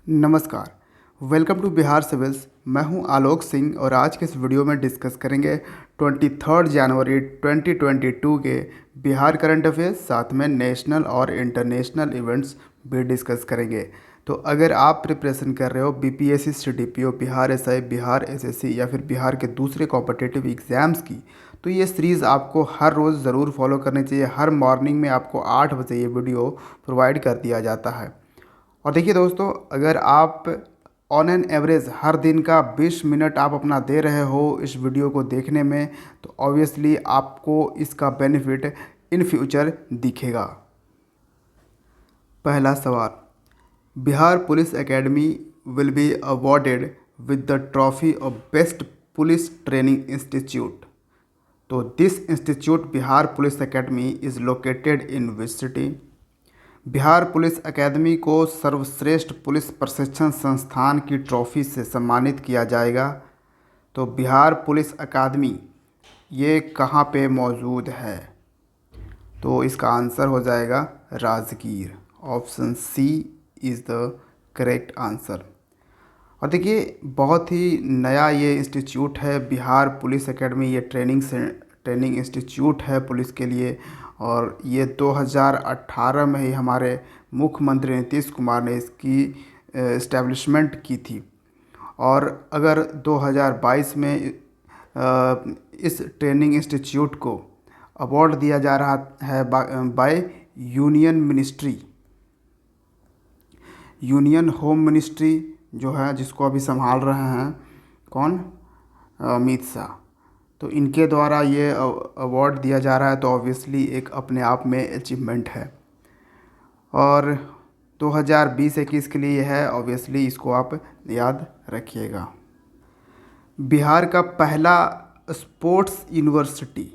नमस्कार। Welcome to Bihar civils. मैं हूं आलोक सिंह और आज के इस वीडियो में डिस्कस करेंगे 23 जनवरी 2022 के बिहार करंट अफेयर्स, साथ में नेशनल और इंटरनेशनल इवेंट्स भी डिस्कस करेंगे। तो अगर आप प्रिपरेशन कर रहे हो BPSC, CDPO, Bihar SI, Bihar SSC या फिर बिहार के दूसरे कॉम्पिटिटिव एग्ज़ाम्स की, तो ये सीरीज़ आपको हर रोज़ ज़रूर फॉलो करनी चाहिए। हर मॉर्निंग में आपको 8 बजे ये वीडियो प्रोवाइड कर दिया जाता है। और देखिए दोस्तों, अगर आप ऑन एन एवरेज हर दिन का 20 मिनट आप अपना दे रहे हो इस वीडियो को देखने में, तो ऑब्वियसली आपको इसका बेनिफिट इन फ्यूचर दिखेगा। पहला सवाल, Bihar police academy will be awarded with the trophy of best police training institute. तो this institute Bihar police academy is located in which city? Bihar police academy को सर्वश्रेष्ठ पुलिस प्रशिक्षण संस्थान की ट्रॉफी से सम्मानित किया जाएगा। तो बिहार पुलिस अकादमी ये कहाँ पे मौजूद है? तो इसका आंसर हो जाएगा Rajgir. Option c is the correct answer. और देखिए, बहुत ही नया ये इंस्टीट्यूट है बिहार पुलिस एकेडमी। ये ट्रेनिंग इंस्टीट्यूट है पुलिस के लिए, और ये 2018 में ही हमारे मुख्यमंत्री नीतीश कुमार ने इसकी इस्टेब्लिशमेंट की थी। और अगर 2022 में इस ट्रेनिंग इंस्टीट्यूट को अवार्ड दिया जा रहा है बाय यूनियन होम मिनिस्ट्री, जो है जिसको अभी संभाल रहे हैं कौन, अमित शाह। तो इनके द्वारा ये अवार्ड दिया जा रहा है, तो ऑब्वियसली एक अपने आप में अचीवमेंट है। और 2020-21 के लिए है, ऑब्वियसली इसको आप याद रखिएगा। बिहार का पहला स्पोर्ट्स यूनिवर्सिटी,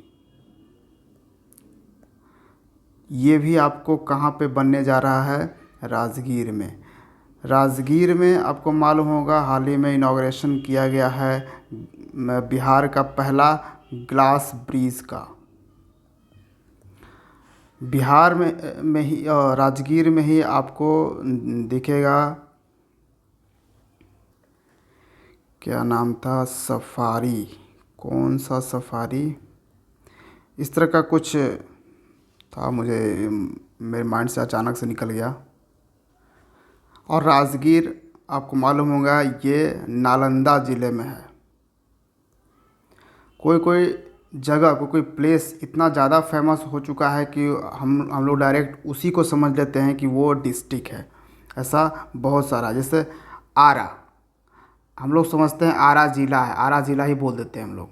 ये भी आपको कहाँ पे बनने जा रहा है? राजगीर में। राजगीर में आपको मालूम होगा हाल ही में इनॉग्रेशन किया गया है बिहार का पहला ग्लास ब्रिज का। बिहार में ही राजगीर में ही आपको दिखेगा, क्या नाम था, सफारी, कौन सा सफारी, इस तरह का कुछ था, मुझे मेरे माइंड से अचानक से निकल गया। और राजगीर आपको मालूम होगा ये नालंदा ज़िले में है। कोई कोई जगह कोई प्लेस इतना ज़्यादा फेमस हो चुका है कि हम लोग डायरेक्ट उसी को समझ लेते हैं कि वो डिस्ट्रिक्ट है। ऐसा बहुत सारा, जैसे आरा, हम लोग समझते हैं आरा ज़िला है, आरा ज़िला ही बोल देते हैं हम लोग,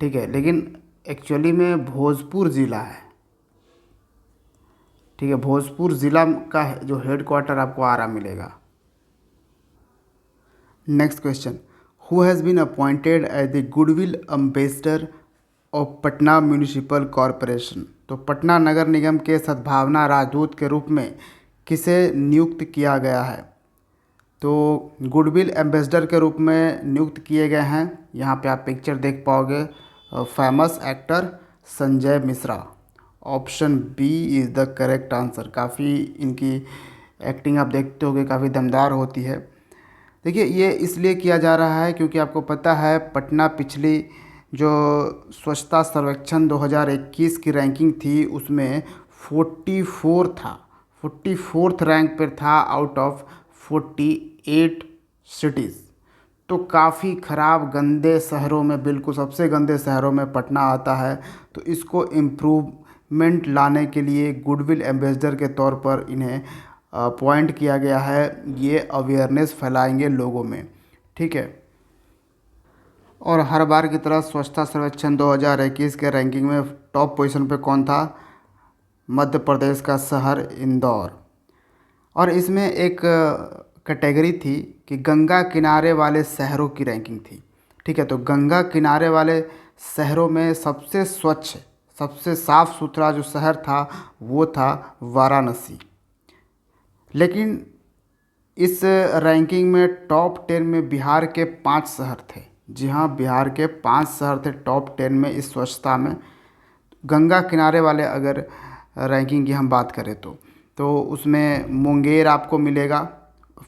ठीक है, लेकिन एक्चुअली में भोजपुर ज़िला है। ठीक है, भोजपुर ज़िला का जो हेड क्वार्टर आपको आरा मिलेगा। Next question, who has been appointed as the goodwill ambassador of Patna municipal corporation. तो पटना नगर निगम के सद्भावना राजदूत के रूप में किसे नियुक्त किया गया है? तो गुडविल एम्बेसडर के रूप में नियुक्त किए गए हैं, यहाँ पे आप पिक्चर देख पाओगे, famous actor Sanjay Mishra. Option B is the correct answer. काफ़ी इनकी एक्टिंग आप देखते होगे, काफ़ी दमदार होती है। देखिए, ये इसलिए किया जा रहा है क्योंकि आपको पता है पटना पिछली जो स्वच्छता सर्वेक्षण 2021 की रैंकिंग थी उसमें 44th रैंक पर था आउट ऑफ 48 सिटीज़। तो काफ़ी ख़राब, गंदे शहरों में, बिल्कुल सबसे गंदे शहरों में पटना आता है। तो इसको इम्प्रूवमेंट लाने के लिए गुडविल एम्बेसडर के तौर पर इन्हें अपॉइंट किया गया है। ये अवेयरनेस फैलाएंगे लोगों में, ठीक है। और हर बार की तरह स्वच्छता सर्वेक्षण 2021 के रैंकिंग में टॉप पोजीशन पे कौन था? मध्य प्रदेश का शहर इंदौर। और इसमें एक कैटेगरी थी कि गंगा किनारे वाले शहरों की रैंकिंग थी, ठीक है। तो गंगा किनारे वाले शहरों में सबसे स्वच्छ, सबसे साफ़ सुथरा जो शहर था वो था वाराणसी। लेकिन इस रैंकिंग में टॉप 10 में बिहार के 5 शहर थे। जी हाँ, बिहार के 5 शहर थे टॉप 10 में इस स्वच्छता में। गंगा किनारे वाले अगर रैंकिंग की हम बात करें तो उसमें मुंगेर आपको मिलेगा,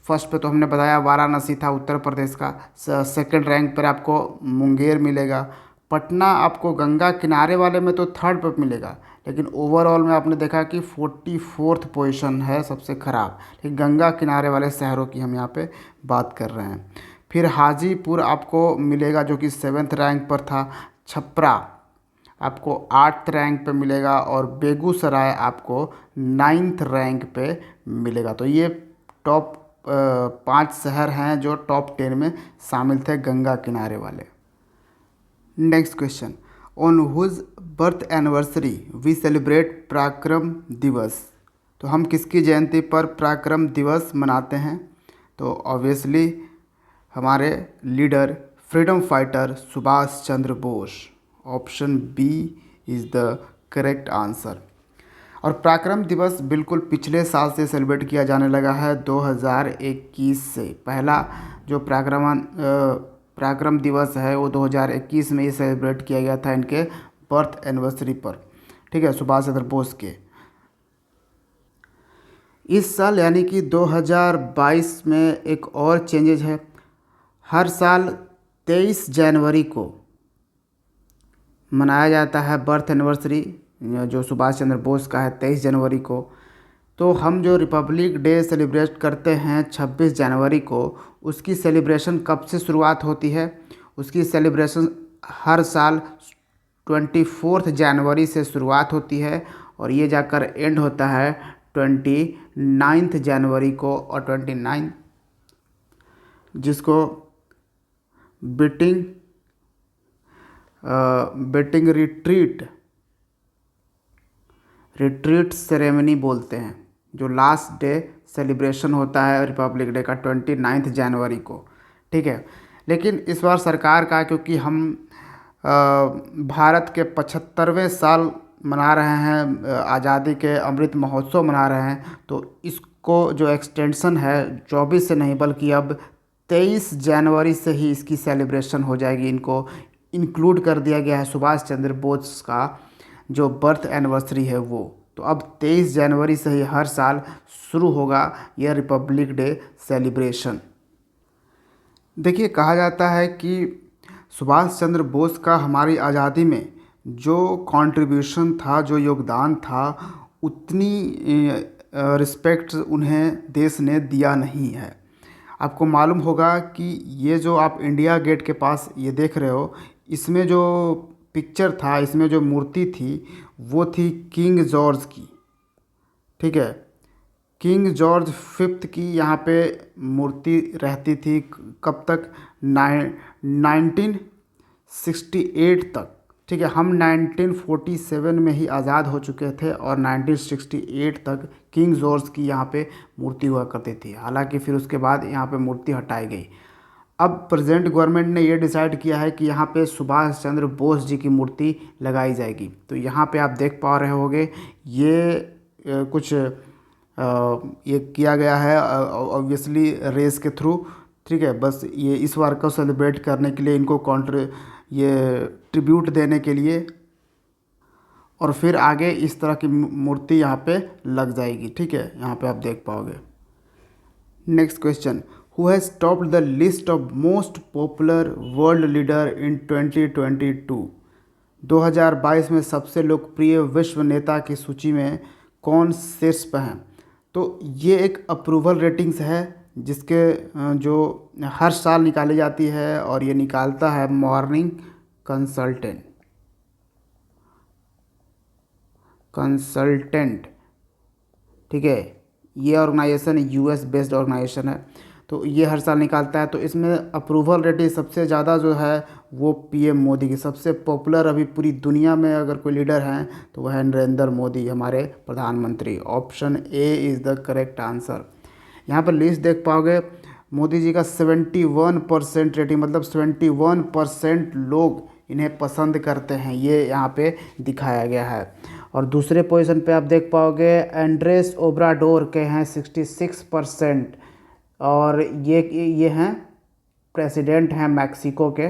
फर्स्ट पे तो हमने बताया वाराणसी था उत्तर प्रदेश का। सेकंड रैंक पर आपको मुंगेर मिलेगा। पटना आपको गंगा किनारे वाले में तो थर्ड पे मिलेगा, लेकिन ओवरऑल में आपने देखा कि 44th पोजीशन है सबसे ख़राब। लेकिन गंगा किनारे वाले शहरों की हम यहाँ पे बात कर रहे हैं। फिर हाजीपुर आपको मिलेगा जो कि 7th रैंक पर था। छपरा आपको 8th रैंक पे मिलेगा और बेगूसराय आपको 9th रैंक पे मिलेगा। तो ये टॉप 5 शहर हैं जो टॉप 10 में शामिल थे गंगा किनारे वाले। Next question, on whose birth anniversary we celebrate Parakram Diwas. तो हम किसकी जयंती पर पराक्रम दिवस मनाते हैं? तो ऑब्वियसली हमारे leader freedom fighter Subhas Chandra Bose. Option B is the correct answer. और पराक्रम दिवस बिल्कुल पिछले साल से सेलिब्रेट किया जाने लगा है, 2021 से। पहला जो पराक्रम दिवस है वो 2021 में ही सेलिब्रेट किया गया था इनके बर्थ एनिवर्सरी पर, ठीक है, सुभाष चंद्र बोस के। इस साल यानी कि 2022 में एक और चेंजेज है। हर साल 23 जनवरी को मनाया जाता है बर्थ एनिवर्सरी जो सुभाष चंद्र बोस का है 23 जनवरी को। तो हम जो रिपब्लिक डे सेलिब्रेट करते हैं 26 जनवरी को, उसकी सेलिब्रेशन कब से शुरुआत होती है? उसकी सेलिब्रेशन हर साल 24 जनवरी से शुरुआत होती है और ये जाकर एंड होता है 29 जनवरी को। और 29 जिसको बेटिंग रिट्रीट सेरेमनी बोलते हैं, जो लास्ट डे सेलिब्रेशन होता है रिपब्लिक डे का 29 जनवरी को, ठीक है। लेकिन इस बार सरकार का, क्योंकि हम भारत के 75वें साल मना रहे हैं, आज़ादी के अमृत महोत्सव मना रहे हैं, तो इसको जो एक्सटेंशन है 24 से नहीं बल्कि अब 23 जनवरी से ही इसकी सेलिब्रेशन हो जाएगी। इनको इंक्लूड कर दिया गया है सुभाष चंद्र बोस का जो बर्थ एनिवर्सरी है वो। तो अब 23 जनवरी से ही हर साल शुरू होगा यह रिपब्लिक डे सेलिब्रेशन। देखिए, कहा जाता है कि सुभाष चंद्र बोस का हमारी आज़ादी में जो कंट्रीब्यूशन था, जो योगदान था, उतनी रिस्पेक्ट उन्हें देश ने दिया नहीं है। आपको मालूम होगा कि ये जो आप इंडिया गेट के पास ये देख रहे हो, इसमें जो पिक्चर था, इसमें जो मूर्ति थी, वो थी किंग जॉर्ज की, ठीक है। किंग जॉर्ज 5th की यहाँ पे मूर्ति रहती थी। कब तक? 1968 तक, ठीक है। हम 1947 में ही आज़ाद हो चुके थे और 1968 तक किंग जॉर्ज की यहाँ पे मूर्ति हुआ करती थी। हालांकि फिर उसके बाद यहाँ पे मूर्ति हटाई गई। अब प्रेजेंट गवर्नमेंट ने ये डिसाइड किया है कि यहाँ पे सुभाष चंद्र बोस जी की मूर्ति लगाई जाएगी। तो यहाँ पे आप देख पा रहे होंगे ये कुछ ये किया गया है ऑब्वियसली रेस के थ्रू, ठीक है। बस ये इस बार को सेलिब्रेट करने के लिए, इनको ये ट्रिब्यूट देने के लिए, और फिर आगे इस तरह की मूर्ति यहाँ पे लग जाएगी, ठीक है। यहाँ पे आप देख पाओगे। Next question, who has topped the list of most popular world leader in 2022। 2022 में सबसे लोकप्रिय विश्व नेता की सूची में कौन शीर्ष पर हैं? तो ये एक अप्रूवल रेटिंग्स है जिसके जो हर साल निकाली जाती है और ये निकालता है मॉर्निंग कंसल्टेंट, ठीक है। ये ऑर्गेनाइजेशन यूएस बेस्ड ऑर्गेनाइजेशन है, तो ये हर साल निकालता है। तो इसमें अप्रूवल रेटिंग सबसे ज़्यादा जो है वो पीएम मोदी की। सबसे पॉपुलर अभी पूरी दुनिया में अगर कोई लीडर हैं तो वह है नरेंद्र मोदी, हमारे प्रधानमंत्री। Option A is the correct answer. यहाँ पर लिस्ट देख पाओगे, मोदी जी का 71% रेटिंग, मतलब 71% लोग इन्हें पसंद करते हैं, ये यहाँ पे दिखाया गया है। और दूसरे पोजीशन पे आप देख पाओगे एंड्रेस ओब्राडोर के हैं 66%, और ये हैं प्रेसिडेंट हैं मैक्सिको के।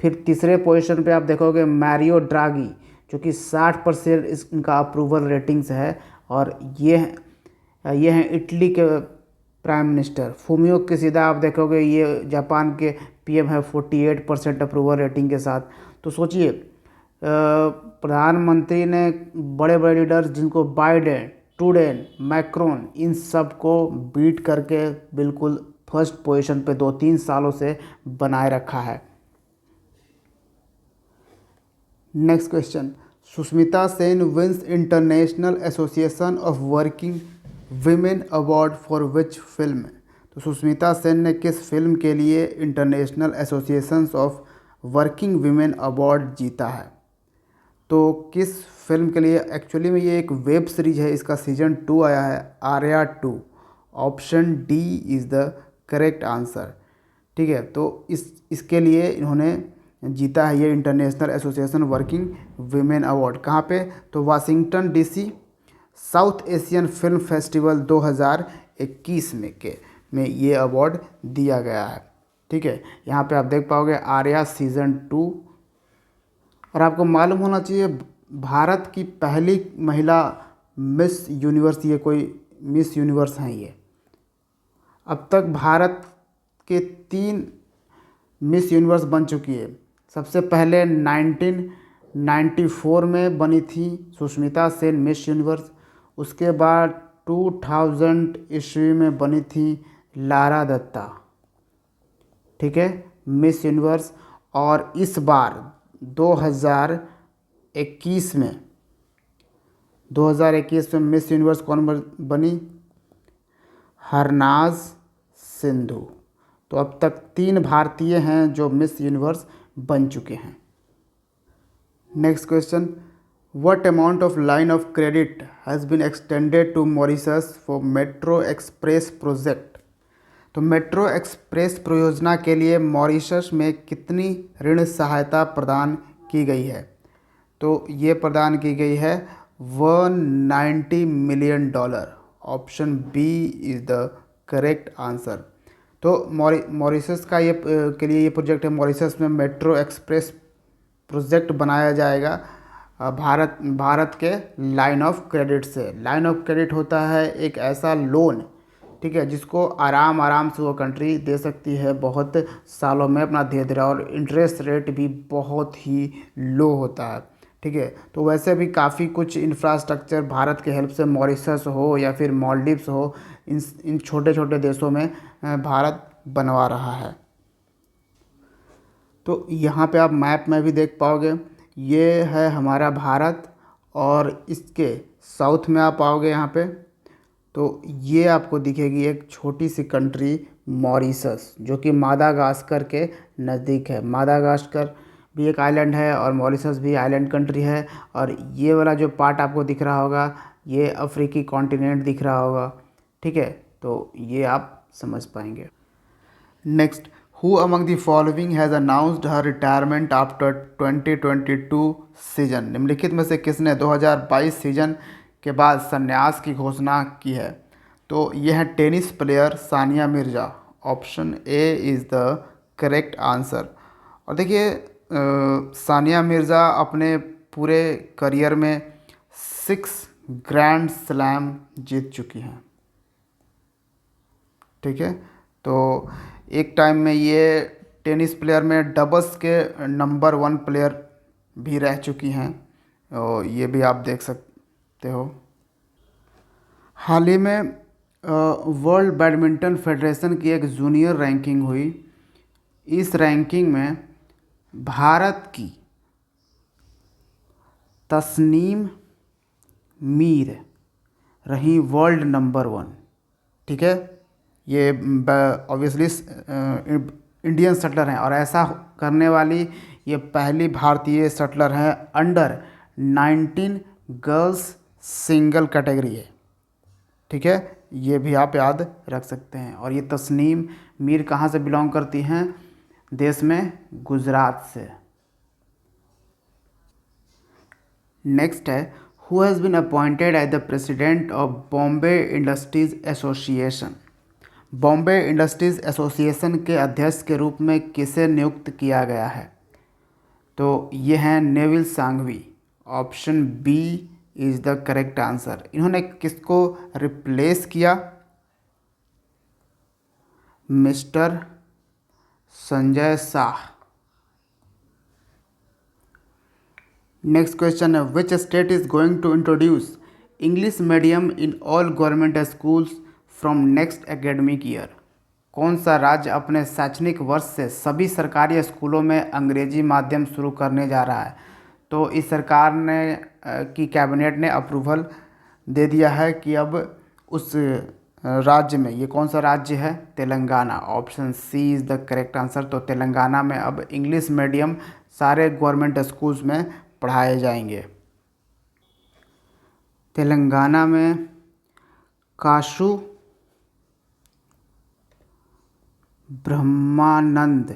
फिर तीसरे पोजीशन पे आप देखोगे मैरियो ड्रागी, जो कि 60% इनका अप्रूवल रेटिंग्स है, और ये हैं इटली के प्राइम मिनिस्टर। फूमियो किशिदा आप देखोगे ये जापान के पीएम है 48% अप्रूवल रेटिंग के साथ। तो सोचिए प्रधानमंत्री ने बड़े बड़े लीडर्स जिनको बाइडेन, ट्रूडेन, मैक्रोन, इन सब को बीट करके बिल्कुल फर्स्ट पोजीशन पे 2-3 सालों से बनाए रखा है। Next question, Sushmita Sen wins international association of working women award for which film. तो सुष्मिता सेन ने किस फिल्म के लिए international association of working women award जीता है। तो किस फिल्म के लिए, एक्चुअली में ये एक वेब सीरीज है, इसका सीजन 2 आया है, Arya 2। Option D is the correct answer. ठीक है, तो इसके लिए इन्होंने जीता है ये international association working women award. कहाँ पे, तो Washington DC south Asian film festival 2021 में ये अवार्ड दिया गया है। ठीक है, यहाँ पे आप देख पाओगे आर्या सीज़न 2। और आपको मालूम होना चाहिए भारत की पहली महिला मिस यूनिवर्स, ये कोई मिस यूनिवर्स हैं ये। अब तक भारत के 3 मिस यूनिवर्स बन चुकी है। सबसे पहले 1994 में बनी थी सुष्मिता सेन मिस यूनिवर्स। उसके बाद 2000 ईस्वी में बनी थी लारा दत्ता, ठीक है, मिस यूनिवर्स। और इस बार 2021 में मिस यूनिवर्स कौन बनी, हरनाज सिंधु। तो अब तक 3 भारतीय हैं जो मिस यूनिवर्स बन चुके हैं। Next question, what amount of line of credit has been extended to Mauritius for metro express project. तो मेट्रो एक्सप्रेस परियोजना के लिए मॉरिशस में कितनी ऋण सहायता प्रदान की गई है। तो ये प्रदान की गई है $190 million. Option B is the correct answer. तो मॉरिशस का ये के लिए ये प्रोजेक्ट है, मॉरिशस में मेट्रो एक्सप्रेस प्रोजेक्ट बनाया जाएगा भारत के लाइन ऑफ क्रेडिट से। लाइन ऑफ क्रेडिट होता है एक ऐसा लोन, ठीक है, जिसको आराम से वो कंट्री दे सकती है बहुत सालों में अपना धीरे धीरे, और इंटरेस्ट रेट भी बहुत ही लो होता है। ठीक है, तो वैसे भी काफ़ी कुछ इंफ्रास्ट्रक्चर भारत के हेल्प से, मॉरिशस हो या फिर मालदीव्स हो, इन छोटे छोटे देशों में भारत बनवा रहा है। तो यहाँ पे आप मैप में भी देख पाओगे, ये है हमारा भारत, और इसके साउथ में आप आओगे यहाँ पे तो ये आपको दिखेगी एक छोटी सी कंट्री मॉरिशस, जो कि मादागास्कर के नज़दीक है। मादागास्कर भी एक आइलैंड है और मॉरिशस भी आइलैंड कंट्री है। और ये वाला जो पार्ट आपको दिख रहा होगा, ये अफ्रीकी कॉन्टिनेंट दिख रहा होगा। ठीक है, तो ये आप समझ पाएंगे। Next, who among the following has announced her retirement after 2022 season. निम्नलिखित में से किसने 2022 सीजन के बाद संन्यास की घोषणा की है। तो यह है tennis player Sania Mirza. Option A is the correct answer. और देखिए सानिया मिर्ज़ा अपने पूरे करियर में 6 ग्रैंड स्लैम जीत चुकी हैं। ठीक है, तो एक टाइम में ये टेनिस प्लेयर में डबल्स के नंबर 1 प्लेयर भी रह चुकी हैं, और ये भी आप देख सकते हो। हाल ही में वर्ल्ड बैडमिंटन फेडरेशन की एक जूनियर रैंकिंग हुई। इस रैंकिंग में भारत की तस्नीम मीर रही वर्ल्ड नंबर 1। ठीक है, ये ऑब्वियसली इंडियन शटलर हैं, और ऐसा करने वाली ये पहली भारतीय शटलर हैं अंडर 19 गर्ल्स सिंगल कैटेगरी है। ठीक है, ये भी आप याद रख सकते हैं। और ये तस्नीम मीर कहाँ से बिलोंग करती हैं, देश में गुजरात से। नेक्स्ट है, who has been appointed as the president of Bombay industries association. Bombay industries association के अध्यक्ष के रूप में किसे नियुक्त किया गया है। तो ये हैं Nevil Sanghvi. Option B is the correct answer. इन्होंने किसको रिप्लेस किया, mister Sanjay Shah. Next question है, which state is going to introduce English medium in all government schools from next academic year. कौन सा राज्य अपने शैक्षणिक वर्ष से सभी सरकारी स्कूलों में अंग्रेजी माध्यम शुरू करने जा रहा है। तो इस सरकार ने की कैबिनेट ने अप्रूवल दे दिया है कि अब उस राज्य में, ये कौन सा राज्य है, Telangana. Option c is the correct answer. तो तेलंगाना में अब इंग्लिश मीडियम सारे गवर्नमेंट स्कूल्स में पढ़ाए जाएंगे। तेलंगाना में काशू ब्रह्मानंद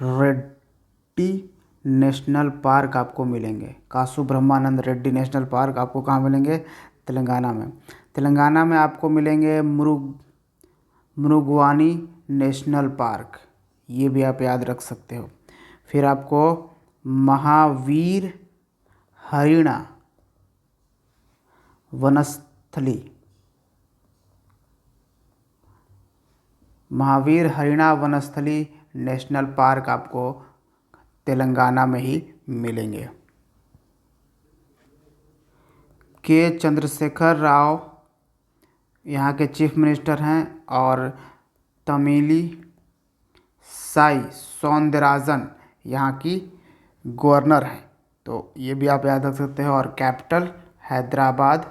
रेड्डी नेशनल पार्क आपको मिलेंगे। काशू ब्रह्मानंद रेड्डी नेशनल पार्क आपको कहाँ मिलेंगे? तेलंगाना में। तेलंगाना में आपको मिलेंगे मुरुगवानी नेशनल पार्क, ये भी आप याद रख सकते हो। फिर आपको महावीर हरिणा वनस्थली, महावीर हरिणा वनस्थली नेशनल पार्क आपको तेलंगाना में ही मिलेंगे। के चंद्रशेखर राव यहाँ के चीफ मिनिस्टर हैं और तमिली साई सौंदरराजन यहाँ की गवर्नर हैं। तो ये भी आप याद रख सकते हो। और capital Hyderabad.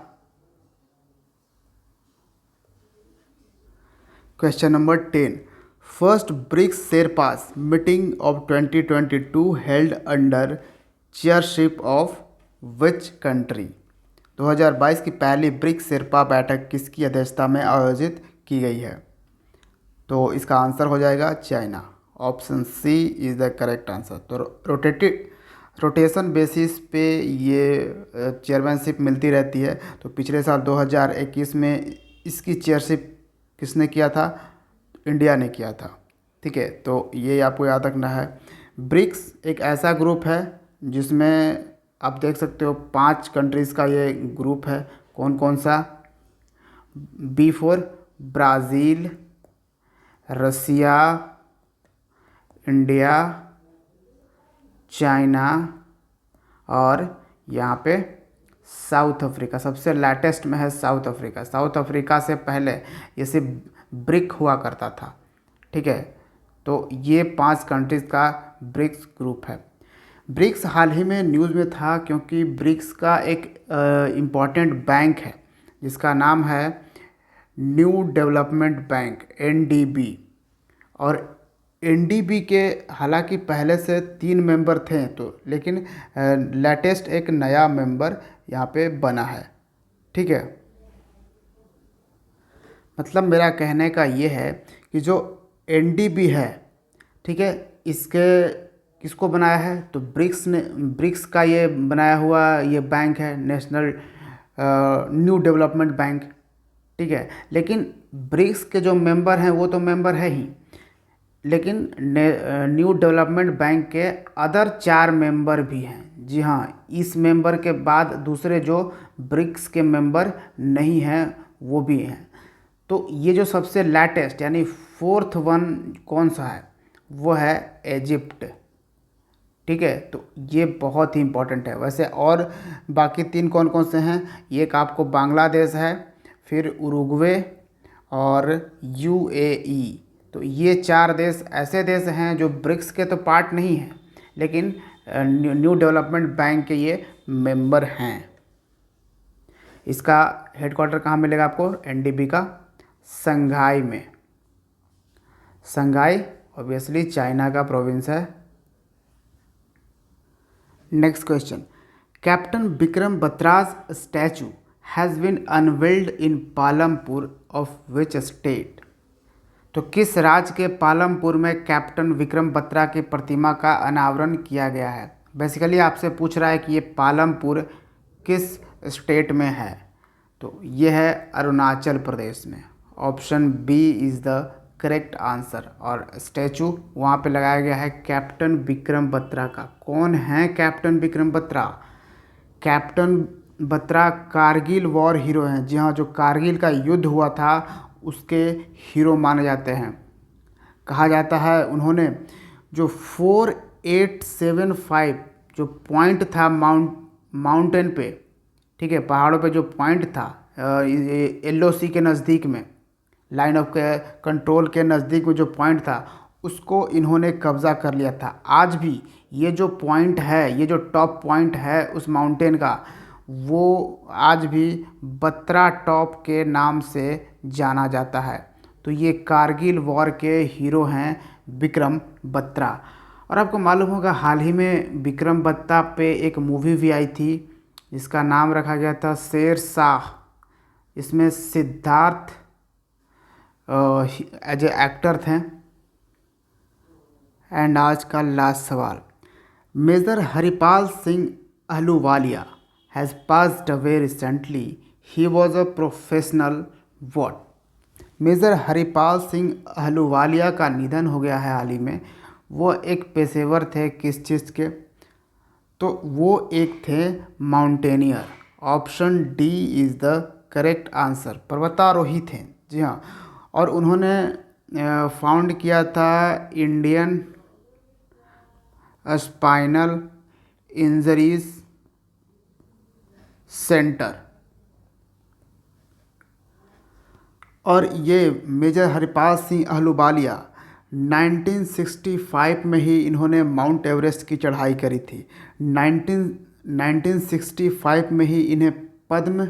Question number 10, first BRICS sherpas meeting of 2022 held under chairship of which country. 2022 की पहली ब्रिक्स शेरपा बैठक किसकी अध्यक्षता में आयोजित की गई है? तो इसका आंसर हो जाएगा China. Option c is the correct answer. तो रोटेशन बेसिस पे ये चेयरमैनशिप मिलती रहती है। तो पिछले साल 2021 में इसकी चेयरशिप किसने किया था? इंडिया ने किया था। ठीक है, तो ये आपको याद रखना है। ब्रिक्स एक ऐसा ग्रुप है जिसमें आप देख सकते हो 5 कंट्रीज़ का ये ग्रुप है। कौन कौन सा? B for Brazil, Russia, India, China और यहाँ पे साउथ अफ्रीका। सबसे लेटेस्ट में है साउथ अफ्रीका। साउथ अफ्रीका से पहले ये सिर्फ ब्रिक हुआ करता था। ठीक है, तो ये 5 कंट्रीज़ का ब्रिक्स ग्रुप है। ब्रिक्स हाल ही में न्यूज़ में था क्योंकि ब्रिक्स का एक इम्पॉर्टेंट बैंक है जिसका नाम है न्यू डेवलपमेंट बैंक, एनडीबी। और एनडीबी के हालांकि पहले से 3 मेंबर थे, तो लेकिन लेटेस्ट एक नया मेंबर यहाँ पे बना है। ठीक है, मतलब मेरा कहने का ये है कि जो एनडीबी है, ठीक है, इसके किसको बनाया है? तो ब्रिक्स का ये बनाया हुआ ये बैंक है, नेशनल न्यू डेवलपमेंट बैंक। ठीक है, लेकिन ब्रिक्स के जो मेंबर हैं वो तो मेंबर है ही, लेकिन न्यू डेवलपमेंट बैंक के अदर 4 मेंबर भी हैं। जी हाँ, इस मेंबर के बाद दूसरे जो ब्रिक्स के मेंबर नहीं हैं वो भी हैं। तो ये जो सबसे लेटेस्ट यानी 4th वन कौन सा है? वो है इजिप्ट। ठीक है, तो ये बहुत ही इम्पोर्टेंट है। वैसे और बाकी 3 कौन कौन से हैं? एक आपको बांग्लादेश है, फिर उरुग्वे और यूएई। तो ये 4 देश ऐसे देश हैं जो ब्रिक्स के तो पार्ट नहीं हैं, लेकिन न्यू डेवलपमेंट बैंक के ये मेंबर हैं। इसका हेडक्वार्टर कहाँ मिलेगा आपको? एनडीबी का संघाई में। संघाई ऑब्वियसली चाइना का प्रोविंस है। Next question, captain Vikram Batra's statue has been unveiled in Palampur of which state. तो किस राज्य के पालमपुर में कैप्टन विक्रम बत्रा की प्रतिमा का अनावरण किया गया है? बेसिकली आपसे पूछ रहा है कि ये पालमपुर किस स्टेट में है। तो ये है अरुणाचल प्रदेश में। Option B is the correct answer. और स्टैचू वहाँ पे लगाया गया है कैप्टन विक्रम बत्रा का। कौन है captain Vikram Batra? Captain Batra Kargil war hero हैं। जी हाँ, जो कारगिल का युद्ध हुआ था उसके हीरो माने जाते हैं। कहा जाता है उन्होंने जो 4875 जो पॉइंट था माउंटेन पे, ठीक है, पहाड़ों पे जो पॉइंट था LOC के नज़दीक में, लाइन ऑफ कंट्रोल के नज़दीक में जो पॉइंट था, उसको इन्होंने कब्ज़ा कर लिया था। आज भी ये जो पॉइंट है, ये जो टॉप पॉइंट है उस माउंटेन का, वो आज भी बत्रा टॉप के नाम से जाना जाता है। तो ये कारगिल वॉर के हीरो हैं विक्रम बत्रा। और आपको मालूम होगा हाल ही में विक्रम बत्रा पे एक मूवी भी आई थी जिसका नाम रखा गया था शेरशाह। इसमें सिद्धार्थ एज ए एक्टर थे। एंड आज का लास्ट सवाल, major Haripal Singh Ahluwalia has passed away recently. He was a professional what? Major Haripal Singh Ahluwalia का निधन हो गया है हाल ही में। वो एक पेशेवर थे किस चीज़ के? तो वो एक थे mountaineer. Option D is the correct answer. पर्वतारोही थे, जी हाँ। और उन्होंने फाउंड किया था इंडियन स्पाइनल इंजरीज सेंटर। और ये मेजर हरिपाल सिंह अहलूवालिया 1965 में ही इन्होंने माउंट एवरेस्ट की चढ़ाई करी थी। 1965 में ही इन्हें पद्म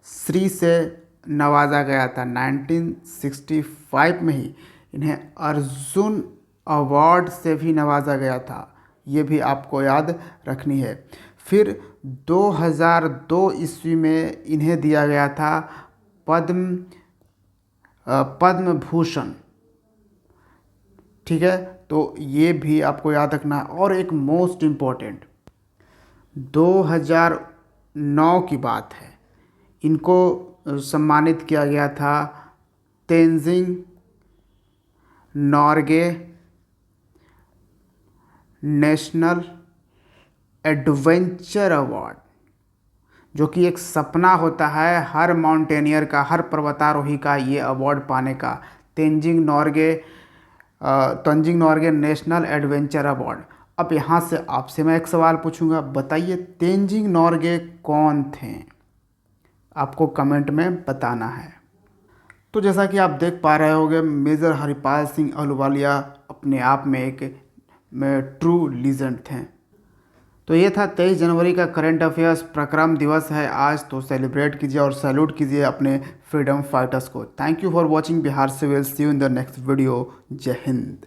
श्री से नवाजा गया था। 1965 में ही इन्हें अर्जुन अवार्ड से भी नवाजा गया था। ये भी आपको याद रखनी है। फिर 2002 ईस्वी में इन्हें दिया गया था पद्म भूषण, ठीक है। तो ये भी आपको याद रखना है। और एक मोस्ट इम्पोर्टेंट, 2009 की बात है, इनको सम्मानित किया गया था Tenzing Norgay national adventure award, जो कि एक सपना होता है हर माउंटेनियर का, हर पर्वतारोही का, ये अवार्ड पाने का। Tenzing Norgay national adventure award. अब यहाँ से आपसे मैं एक सवाल पूछूंगा, बताइए तेंजिंग नॉर्गे कौन थे? आपको कमेंट में बताना है। तो जैसा कि आप देख पा रहे होंगे, मेजर हरिपाल सिंह अहलूवालिया अपने आप में एक ट्रू लीजेंड थे। तो ये था 23 जनवरी का करंट अफेयर्स। पराक्रम दिवस है आज, तो सेलिब्रेट कीजिए और सैल्यूट कीजिए अपने फ्रीडम फाइटर्स को। Thank you for watching Bihar civil. See you in the next video. जय हिंद।